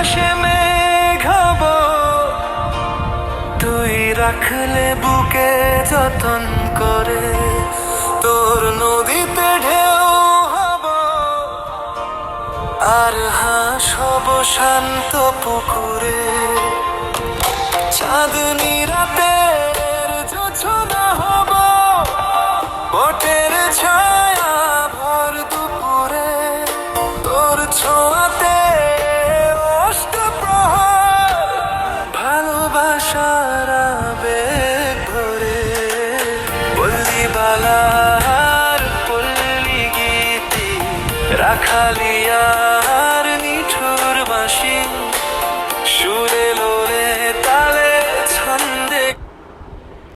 আকাশে মেঘ হব, তুই রাখলে বুকে যতন করে। তোর নদীতে ঢেউ হব, আর হাঁস হব শান্ত পুকুরে। চাঁদনি রাতের জোছনা হব, বটের ছায়া ভর দুপুরে। তোর ছোঁয়াতে অষ্টপ্রহর, ভালোবাসার আবেগ ভরে। পল্লী বালার পল্লী গীতি রাখালি